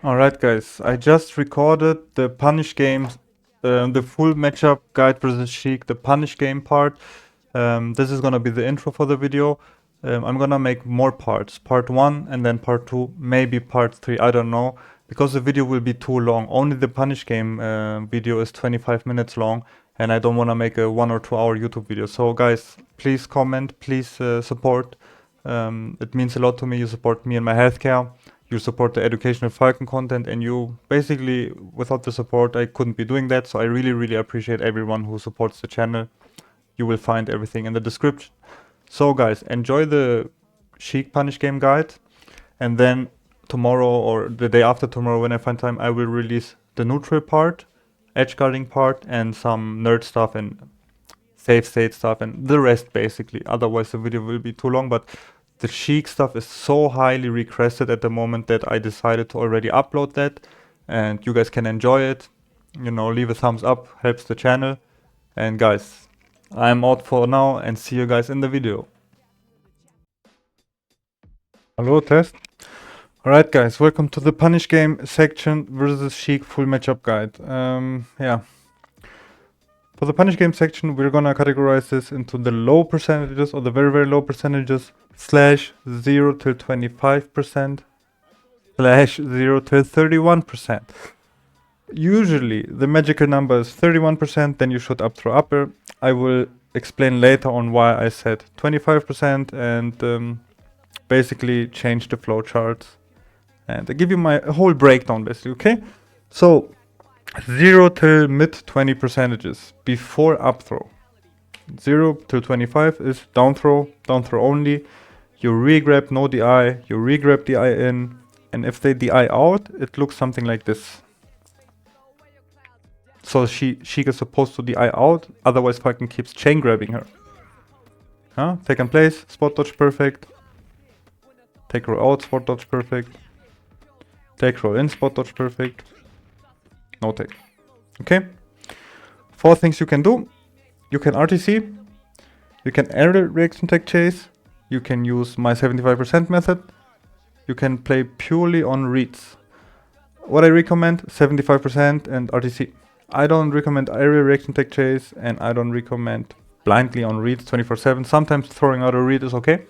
Alright guys, I just recorded the punish game, the full matchup guide versus Sheik, the punish game part. This is gonna be the intro for the video. I'm gonna make more parts, part 1 and then part 2, maybe part 3, I don't know. Because the video will be too long, only the punish game video is 25 minutes long and I don't wanna make a 1 or 2 hour YouTube video. So guys, please comment, please support. It means a lot to me, you support me and my healthcare. You support the educational Falcon content, and you basically, without the support, I couldn't be doing that. So I really appreciate everyone who supports the channel. You will find everything in the description. So guys, enjoy the Sheik punish game guide, and then tomorrow or the day after tomorrow when I find time, I will release the neutral part, edge guarding part, and some nerd stuff and safe state stuff and the rest basically. Otherwise the video will be too long, but the Sheik stuff is so highly requested at the moment that I decided to already upload that, and you guys can enjoy it. You know, leave a thumbs up, helps the channel. And guys, I'm out for now and see you guys in the video. Hello, test. Alright guys, welcome to the punish game section versus Sheik full matchup guide. Yeah. For the punish game section, we're gonna categorize this into the low percentages or the very low percentages slash 0 till 25% slash 0 till 31%. Usually the magical number is 31%, then you should up throw upper. I will explain later on why I said 25% and basically change the flowcharts. And I give you my whole breakdown basically, okay? So 0 till mid 20 percentages before up throw. 0 till 25 is down throw only. You re-grab no DI, you re-grab DI in, and if they DI out, it looks something like this. So Sheik is supposed to DI out, otherwise Falcon keeps chain grabbing her. Huh? Take and place, spot dodge perfect. Take roll out, spot dodge perfect. Take roll in, spot dodge perfect. No take. Okay. 4 things you can do. You can RTC. You can aerial reaction tech chase. You can use my 75% method. You can play purely on reads. What I recommend, 75% and RTC. I don't recommend aerial reaction tech chase, and I don't recommend blindly on reads 24/7. Sometimes throwing out a read is okay.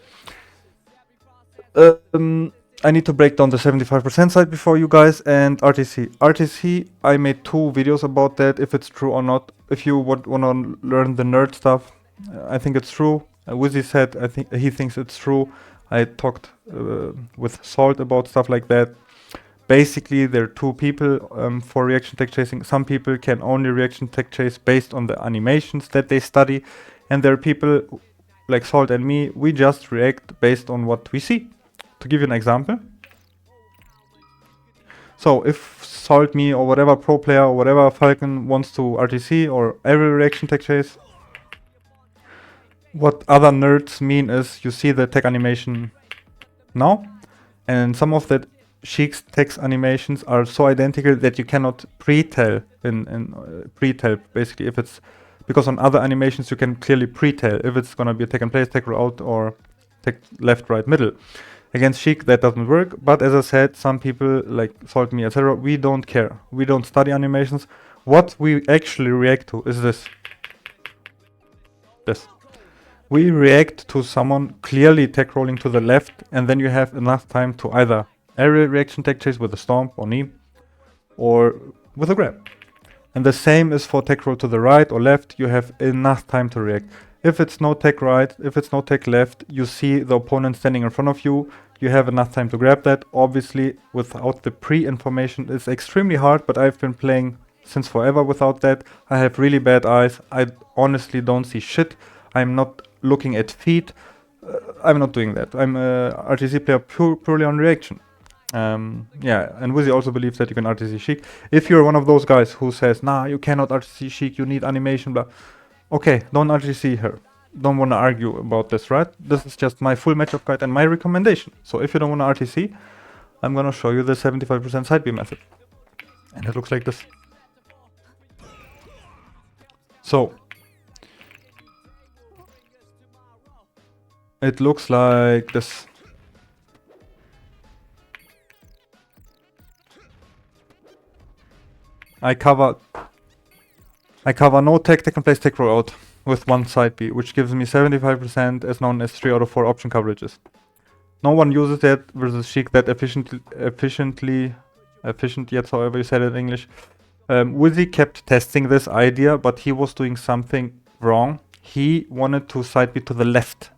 I need to break down the 75% side before you guys, and RTC. RTC, I made 2 videos about that, if it's true or not. If you want to learn the nerd stuff, I think it's true. Wizzy said he thinks it's true. I talked with Salt about stuff like that. Basically, there are 2 people for reaction tech chasing. Some people can only reaction tech chase based on the animations that they study, and there are people like Salt and me, we just react based on what we see. To give you an example, so if Salt, me, or whatever pro player or whatever Falcon wants to RTC or every reaction tech chase, what other nerds mean is you see the tech animation now, and some of the Sheik's text animations are so identical that you cannot pre-tell pre-tell basically if it's, because on other animations you can clearly pre-tell if it's gonna be a tech and place, tech roll out, or tech left, right, middle. Against Sheik that doesn't work, but as I said, some people like Salt, me, etc., we don't care. We don't study animations. What we actually react to is this. We react to someone clearly tech rolling to the left, and then you have enough time to either aerial reaction tech chase with a stomp or knee, or with a grab. And the same is for tech roll to the right or left. You have enough time to react. If it's no tech right, if it's no tech left, you see the opponent standing in front of you, you have enough time to grab that. Obviously, without the pre-information, it's extremely hard, but I've been playing since forever without that. I have really bad eyes. I honestly don't see shit. I'm not looking at feet. I'm not doing that. I'm a RTC player purely on reaction. Yeah, and Wizzy also believes that you can RTC Sheik. If you're one of those guys who says, nah, you cannot RTC Sheik, you need animation, blah. Okay, don't RTC her. Don't want to argue about this, right? This is just my full matchup guide and my recommendation. So if you don't want to RTC, I'm gonna show you the 75% side B method. And it looks like this. So it looks like this. I cover no tech and place tech roll out with one side B, which gives me 75% as known as 3 out of 4 option coverages. No one uses that versus Sheik that efficient yet, however you said it in English. Wizzy kept testing this idea, but he was doing something wrong. He wanted to side B to the left.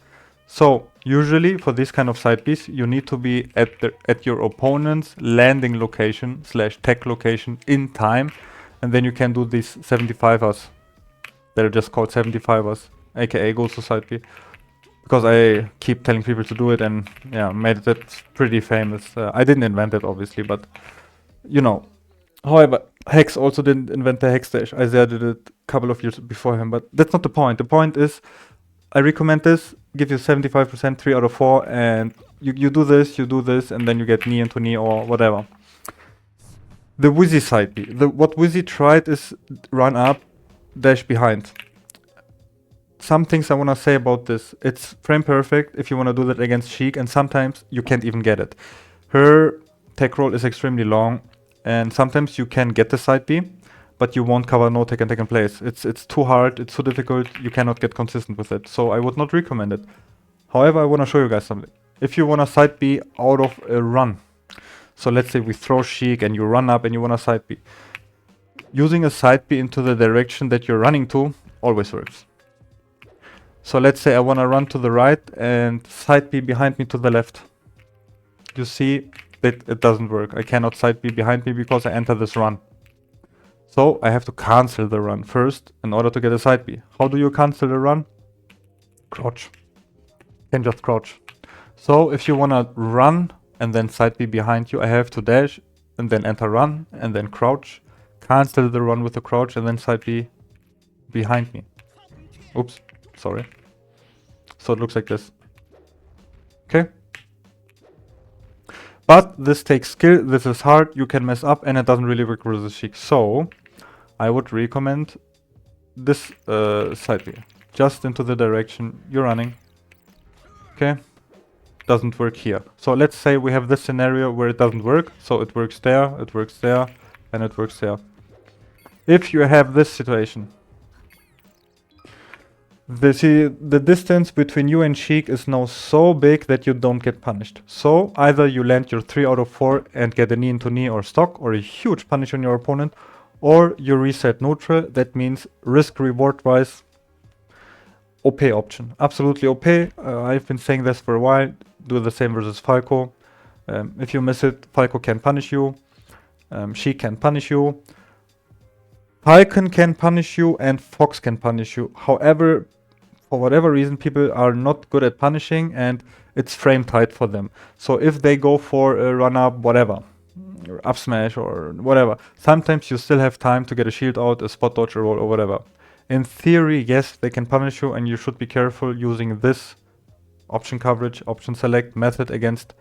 So usually for this kind of side Bs, you need to be at your opponent's landing location / tech location in time, and then you can do these 75ers. They're just called 75ers, aka GOSU side B. Because I keep telling people to do it, and yeah, made it pretty famous. I didn't invent it, obviously, but you know. However, Hex also didn't invent the Hex dash. Isaiah did it a couple of years before him, but that's not the point. The point is, I recommend this, give you 75%, 3 out of 4, and you do this, and then you get knee into knee or whatever. The Wizzy side B. What Wizzy tried is run up, dash behind. Some things I want to say about this. It's frame perfect if you want to do that against Sheik, and sometimes you can't even get it. Her tech roll is extremely long, and sometimes you can get the side B, but you won't cover no tech and tech in place. It's too hard, it's too difficult, you cannot get consistent with it. So I would not recommend it. However, I want to show you guys something. If you want to side B out of a run, so let's say we throw Sheik and you run up and you want to side B. Using a side B into the direction that you're running to always works. So let's say I want to run to the right and side B behind me to the left. You see that it doesn't work. I cannot side B behind me because I enter this run. So I have to cancel the run first in order to get a side B. How do you cancel the run? Crouch. You can just crouch. So if you want to run and then side B behind you, I have to dash and then enter run and then crouch. Cancel the run with the crouch and then side B behind me. Oops. Sorry. So it looks like this. Okay. But this takes skill, this is hard, you can mess up, and it doesn't really work with the Sheik. So I would recommend this side B. Just into the direction you're running. Okay. Doesn't work here. So let's say we have this scenario where it doesn't work. So it works there, and it works there. If you have this situation, the distance between you and Sheik is now so big that you don't get punished. So either you land your 3 out of 4 and get a knee into knee or stock or a huge punish on your opponent, or you reset neutral. That means risk reward wise OP option. Absolutely OP. I've been saying this for a while. Do the same versus Falco. If you miss it, Falco can punish you. Sheik can punish you. Falcon can punish you and Fox can punish you. However, for whatever reason, people are not good at punishing and it's frame tight for them. So if they go for a run up, whatever, up smash or whatever, sometimes you still have time to get a shield out, a spot dodge, a roll or whatever. In theory, yes, they can punish you and you should be careful using this option coverage, option select method against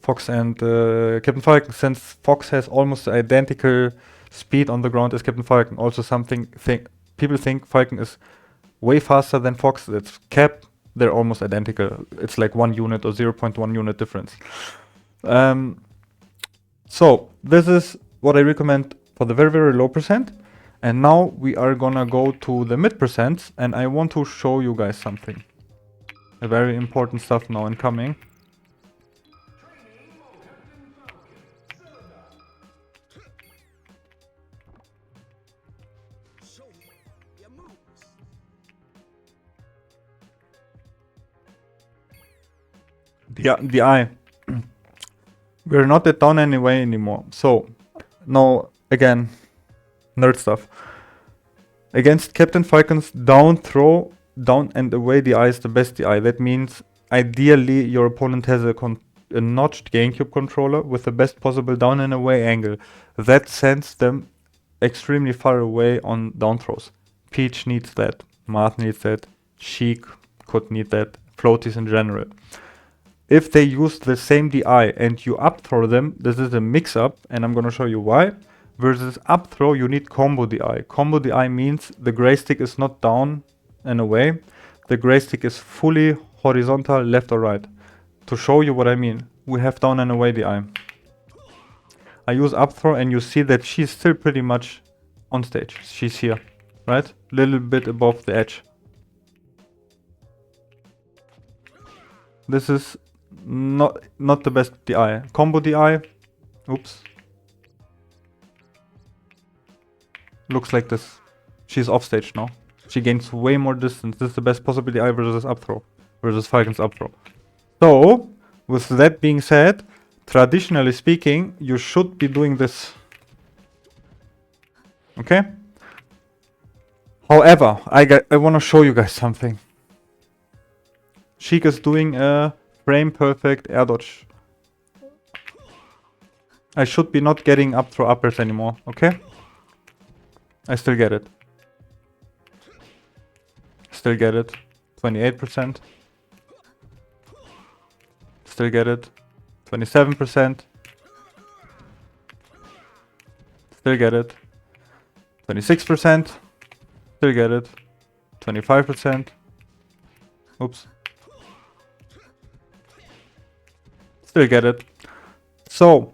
Fox and Captain Falcon, since Fox has almost identical speed on the ground as Captain Falcon. Also people think Falcon is way faster than Fox. It's Cap, they're almost identical. It's like 1 unit or 0.1 unit difference. So this is what I recommend for the very, very low percent. And now we are gonna go to the mid percents, and I want to show you guys something. A very important stuff now incoming. The eye. We're not at down anyway anymore. So now again, nerd stuff. Against Captain Falcon's down throw, down and away DI is the best DI. That means ideally your opponent has a notched GameCube controller with the best possible down and away angle. That sends them extremely far away on down throws. Peach needs that, Marth needs that, Sheik could need that, floaties in general. If they use the same DI and you up throw them, this is a mix up, and I'm gonna show you why. Versus up throw, you need combo DI. Combo DI means the gray stick is not down and away. The gray stick is fully horizontal, left or right. To show you what I mean, we have down and away DI. I use up throw and you see that she's still pretty much on stage. She's here, right? Little bit above the edge. This is not the best DI. Combo DI. Oops. Looks like this. She's off stage now. She gains way more distance. This is the best possible DI versus up throw. Versus Falcon's up throw. So, with that being said, traditionally speaking, you should be doing this. Okay? However, I want to show you guys something. Sheik is doing a frame perfect air dodge. I should be not getting up throw uppers anymore, okay? I still get it. Still get it. 28%. Still get it. 27%. Still get it. 26%. Still get it. 25%. Oops. Still get it. So,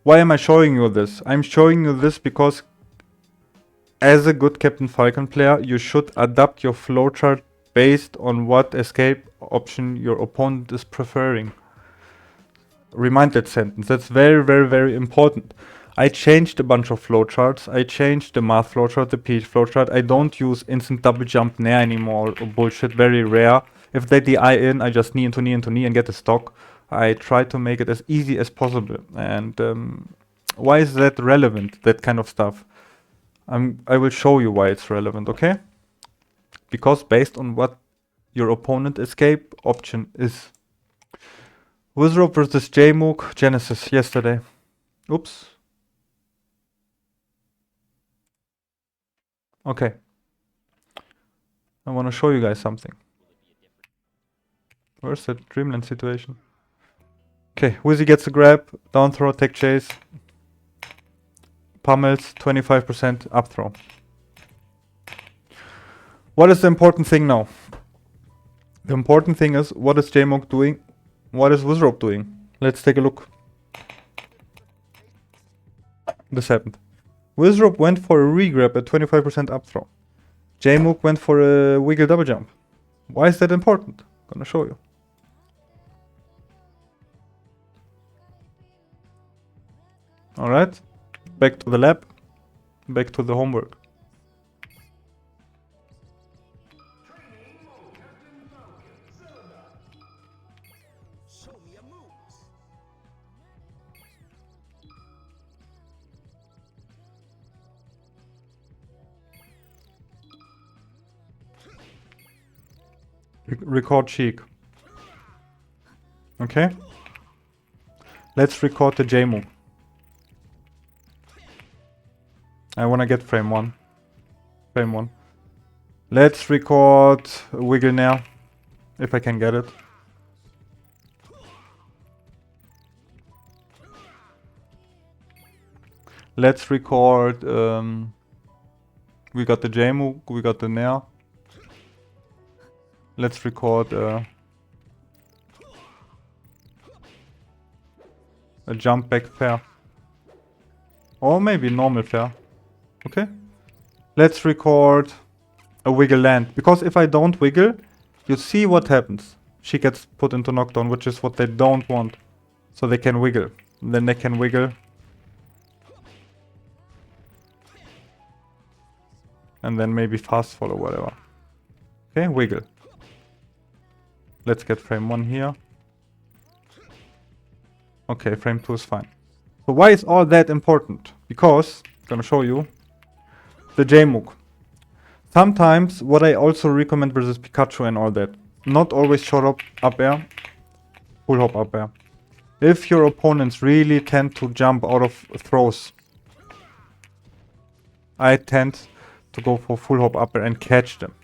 why am I showing you this? I'm showing you this because as a good Captain Falcon player, you should adapt your flowchart based on what escape option your opponent is preferring. Remind that sentence. That's very, very, very important. I changed a bunch of flowcharts. I changed the math flowchart, the PH flowchart. I don't use instant double jump nair anymore or bullshit. Very rare. If they DI in, I just knee into knee into knee and get the stock. I try to make it as easy as possible. And why is that relevant, that kind of stuff? I will show you why it's relevant, okay? Because based on what your opponent escape option is. Wizrope versus Jmook Genesis yesterday. Oops. Okay. I want to show you guys something. Where's the Dreamland situation? Okay, Wizzy gets a grab, down throw, tech chase. Pummels, 25% up throw. What is the important thing now? The important thing is, what is Jmook doing? What is Wizrope doing? Let's take a look. This happened. Wizrope went for a regrab at 25% up throw. Jmook went for a wiggle double jump. Why is that important? I'm gonna show you. Alright, back to the lab, back to the homework. Record Sheik. Okay. Let's record the Jmook. I wanna get frame 1. Frame 1. Let's record Wiggle now, if I can get it. Let's record, we got the Jmook, we got the Nair. Let's record a jump back fair. Or maybe normal fair. Okay. Let's record a wiggle land. Because if I don't wiggle, you see what happens. She gets put into knockdown, which is what they don't want. So they can wiggle. And then they can wiggle. And then maybe fast fall or whatever. Okay, wiggle. Let's get frame 1 here. Okay, frame 2 is fine. So why is all that important? Because, I'm gonna show you, the Jmook. Sometimes, what I also recommend versus Pikachu and all that, not always short hop up air, full hop up air. If your opponents really tend to jump out of throws, I tend to go for full hop up air and catch them.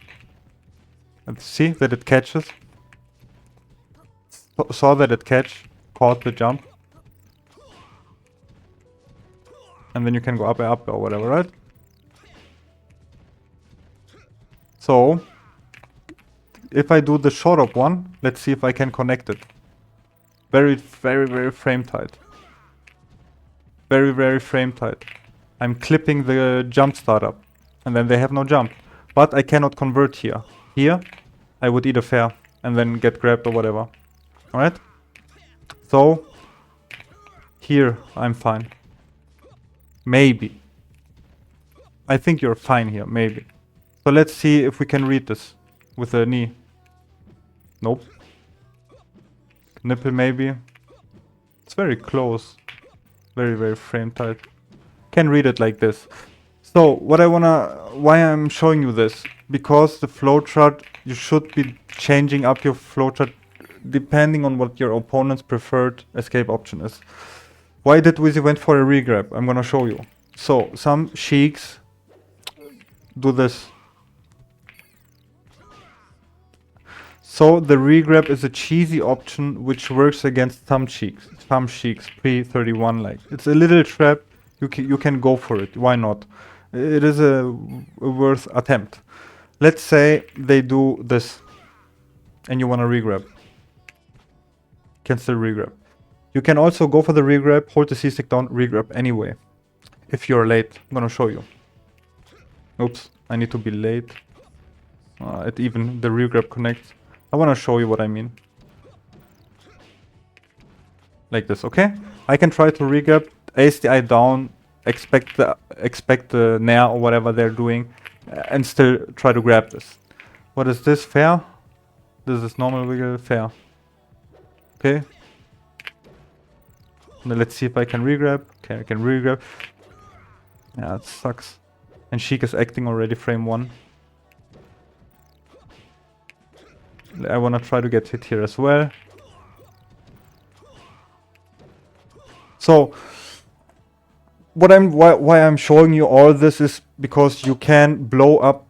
And see that it catches? Saw that it caught the jump. And then you can go up or whatever, right? So, if I do the short up one, let's see if I can connect it. Very, very, very frame tight. Very, very frame tight. I'm clipping the jump startup, and then they have no jump. But I cannot convert here. Here, I would eat a fair and then get grabbed or whatever. Alright? So, here, I'm fine. Maybe. I think you're fine here, maybe. So let's see if we can read this with a knee. Nope. Nipple maybe. It's very close. Very, very frame tight. Can read it like this. So why I'm showing you this? Because the flowchart, you should be changing up your flowchart depending on what your opponent's preferred escape option is. Why did Wizzy went for a regrab? I'm gonna show you. So some Sheiks do this. So the regrab is a cheesy option which works against some Sheiks pre-31 like. It's a little trap, you can go for it, why not? It is a worth attempt. Let's say they do this and you wanna regrab. Can still regrab. You can also go for the regrab, hold the C-stick down, regrab anyway. If you're late, I'm gonna show you. Oops, I need to be late. The regrab connects. I want to show you what I mean. Like this, okay? I can try to regrab, ace the eye down, expect the nair or whatever they're doing, and still try to grab this. What is this? Fair? This is normal wiggle, fair. Okay. Now let's see if I can regrab. Okay, I can regrab. Yeah, it sucks. And Sheik is acting already frame 1. I wanna try to get hit here as well. So why I'm showing you all this is because you can blow up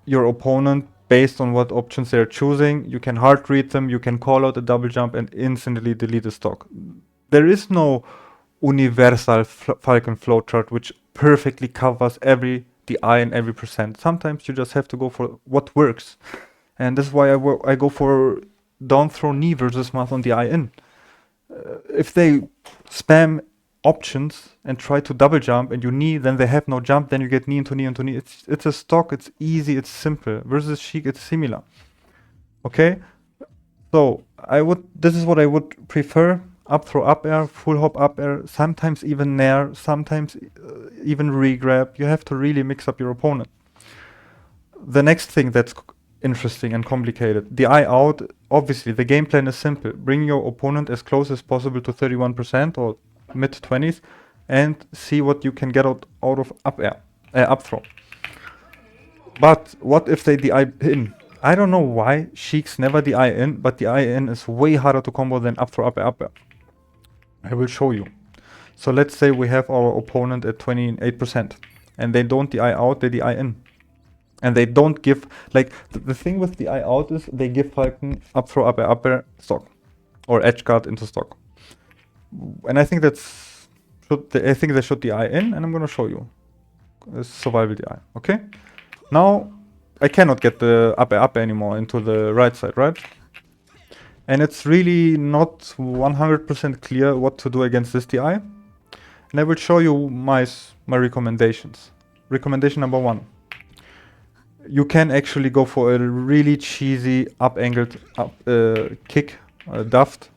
your opponent based on what options they're choosing. You can hard read them, you can call out a double jump and instantly delete a stock. There is no universal Falcon flowchart which perfectly covers every DI and every percent. Sometimes you just have to go for what works. And this is why I go for down throw knee versus mouth on the eye in. If they spam options and try to double jump and you knee, then they have no jump, then you get knee into knee into knee. It's a stock, it's easy, it's simple. Versus Sheik, it's similar. Okay? So this is what I would prefer. Up throw up air, full hop up air, sometimes even nair, sometimes even regrab. You have to really mix up your opponent. The next thing that's interesting and complicated. The eye out, obviously the game plan is simple. Bring your opponent as close as possible to 31% or mid-20s and see what you can get out of up air, up throw. But what if they DI in? I don't know why Sheiks never DI in, but DI in is way harder to combo than up throw up air up air. I will show you. So let's say we have our opponent at 28% and they don't DI out, they DI in. And they don't give, like, the thing with the eye out is they give Falcon up throw up air stock. Or edge guard into stock. And I think I think they should DI in, and I'm gonna show you. Survival DI, okay? Now, I cannot get the up air anymore into the right side, right? And it's really not 100% clear what to do against this DI. And I will show you my recommendations. Recommendation number 1. You can actually go for a really cheesy up-angled kick, duffed,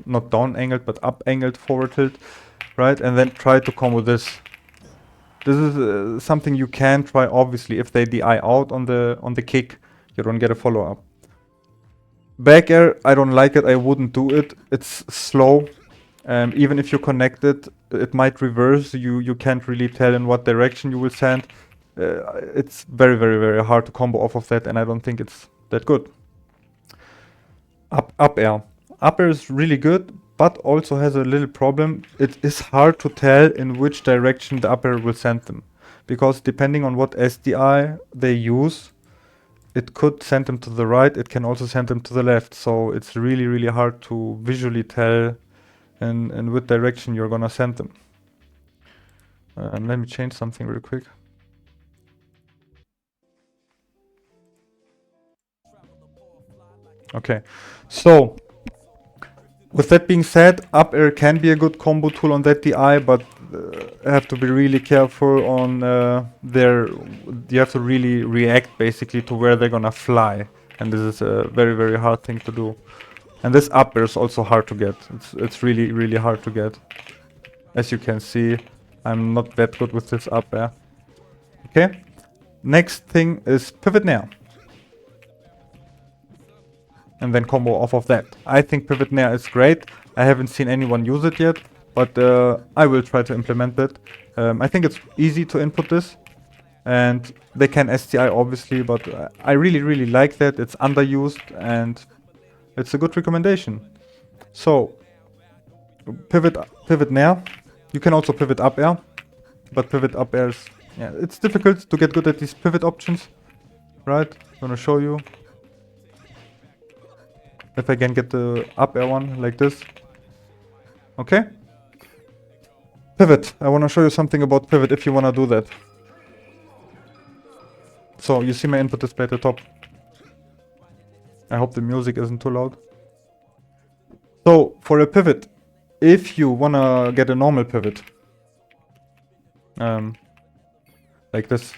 not down-angled, but up-angled forward tilt, right? And then try to combo this. This is something you can try, obviously. If they DI out on the kick, you don't get a follow-up. Back air, I don't like it, I wouldn't do it. It's slow. Even if you connect it, it might reverse. You can't really tell in what direction you will send. It's very, very, very hard to combo off of that, and I don't think it's that good. Up air. Up air is really good, but also has a little problem. It is hard to tell in which direction the up air will send them. Because depending on what SDI they use, it could send them to the right, it can also send them to the left. So it's really, really hard to visually tell in which direction you're gonna send them. Let me change something real quick. Okay, so With that being said, up air can be a good combo tool on that DI, but have to be really careful on you have to really react basically to where they're gonna fly. And this is a very, very hard thing to do. And this up air is also hard to get. It's really, really hard to get. As you can see, I'm not that good with this up air. Okay. Next thing is pivot nair. And then combo off of that. I think pivot nair is great. I haven't seen anyone use it yet, but I will try to implement it. I think it's easy to input this, and they can STI obviously, but I really, really like that. It's underused and it's a good recommendation. So pivot nair. You can also pivot up air, but pivot up air is, yeah, it's difficult to get good at these pivot options, right? I'm gonna show you. If I can get the up air one like this. Okay. Pivot. I want to show you something about pivot if you want to do that. So you see my input display at the top. I hope the music isn't too loud. So for a pivot, if you want to get a normal pivot, like this,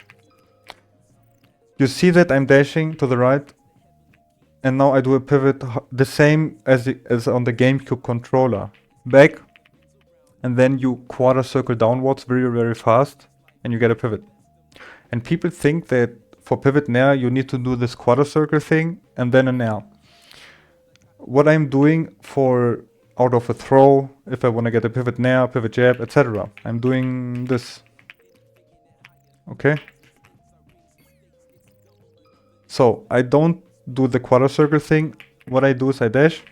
you see that I'm dashing to the right. And now I do a pivot the same as on the GameCube controller. Back, and then you quarter circle downwards very, very fast, and you get a pivot. And people think that for pivot nair, you need to do this quarter circle thing, and then a nair. What I'm doing for out of a throw, if I want to get a pivot nair, pivot jab, etc., I'm doing this. Okay? So, I don't do the quarter circle thing. What I do is I dash,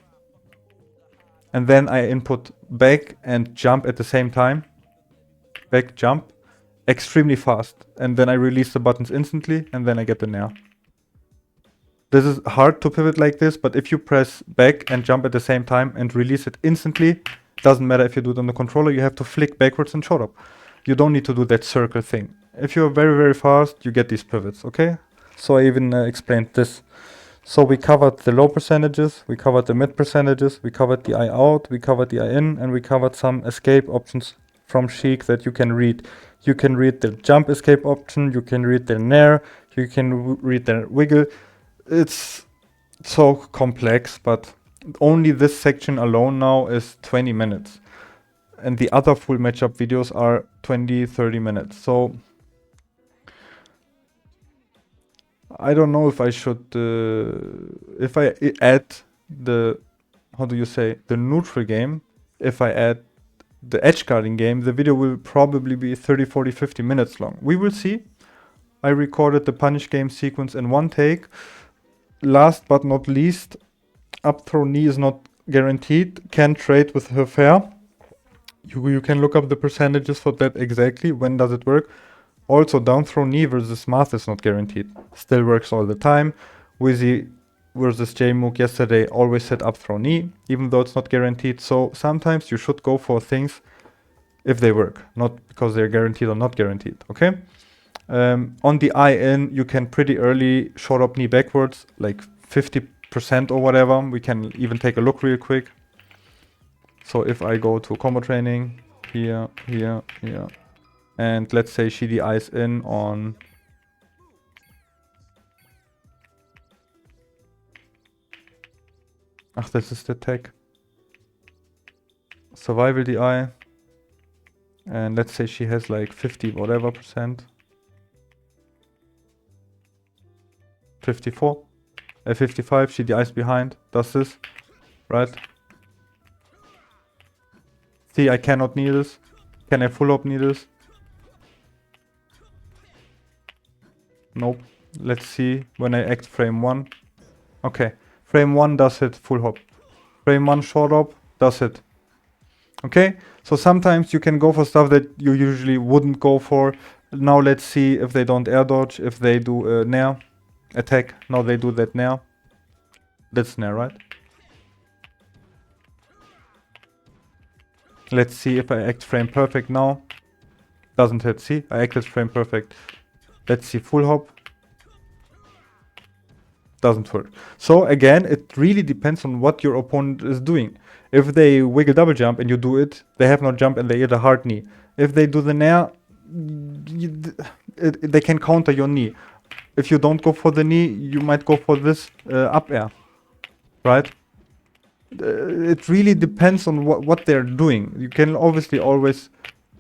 and then I input back and jump at the same time. Back, jump, extremely fast, and then I release the buttons instantly, and then I get the nair. This is hard to pivot like this, but if you press back and jump at the same time and release it instantly, doesn't matter if you do it on the controller, you have to flick backwards and short up. You don't need to do that circle thing. If you're very, very fast, you get these pivots, okay? So I even explained this. So we covered the low percentages, we covered the mid percentages, we covered the eye out, we covered the eye in, and we covered some escape options from Sheik that you can read. You can read the jump escape option, you can read their nair, you can read their wiggle. It's so complex, but only this section alone now is 20 minutes. And the other full matchup videos are 20-30 minutes. So I don't know if I should, if I add the, how do you say, the neutral game, if I add the edge guarding game, the video will probably be 30, 40, 50 minutes long. We will see. I recorded the punish game sequence in one take. Last but not least, up throw knee is not guaranteed. Can trade with her fair. You can look up the percentages for that exactly. When does it work? Also, down throw knee versus math is not guaranteed. Still works all the time. Wizzy versus Jmook yesterday always said up throw knee, even though it's not guaranteed. So sometimes you should go for things if they work, not because they're guaranteed or not guaranteed, okay? On the eye in, you can pretty early short up knee backwards, like 50% or whatever. We can even take a look real quick. So if I go to combo training, here, here, here, and let's say she DIs in on this is the tech. Survival DI. And let's say she has like 50 whatever percent. 54. 55, she DIs behind, does this, right? See, I cannot knee this. Can I full hop knee this? Nope. Let's see when I act frame 1. Okay. Frame 1 does hit full hop. Frame 1 short hop does hit. Okay? So sometimes you can go for stuff that you usually wouldn't go for. Now let's see if they don't air dodge, if they do a nair attack. Now they do that nair. That's nair, right? Let's see if I act frame perfect now. Doesn't hit. See? I acted frame perfect. Let's see full hop. Doesn't work. So again, it really depends on what your opponent is doing. If they wiggle double jump and you do it, they have no jump and they hit a hard knee. If they do the nair, they can counter your knee. If you don't go for the knee, you might go for this up air, right? It really depends on what they're doing. You can obviously always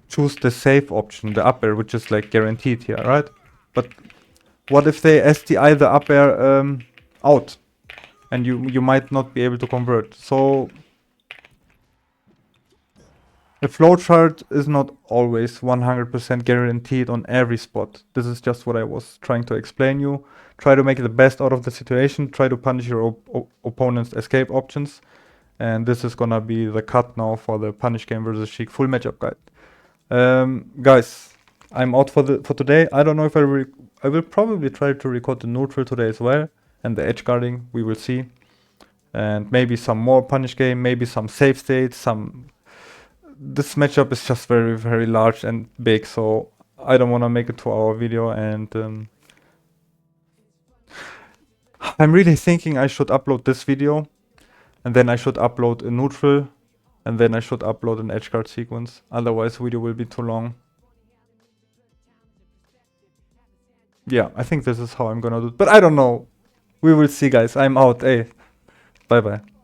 choose the safe option, the up air, which is like guaranteed here, right? But what if they STI the up air out, and you might not be able to convert? So a flowchart is not always 100% guaranteed on every spot. This is just what I was trying to explain you. Try to make the best out of the situation. Try to punish your opponent's escape options. And this is gonna be the cut now for the Punish Game versus Sheik full matchup guide. Guys, I'm out for today. I don't know if I will probably try to record the neutral today as well, and the edge guarding, we will see. And maybe some more Punish Game, maybe some save states, this matchup is just very, very large and big, so I don't want to make a 2-hour video, and I'm really thinking I should upload this video, and then I should upload a neutral, and then I should upload an edge guard sequence. Otherwise, the video will be too long. Yeah, I think this is how I'm gonna do it, but I don't know. We will see, guys. I'm out. Hey, bye-bye.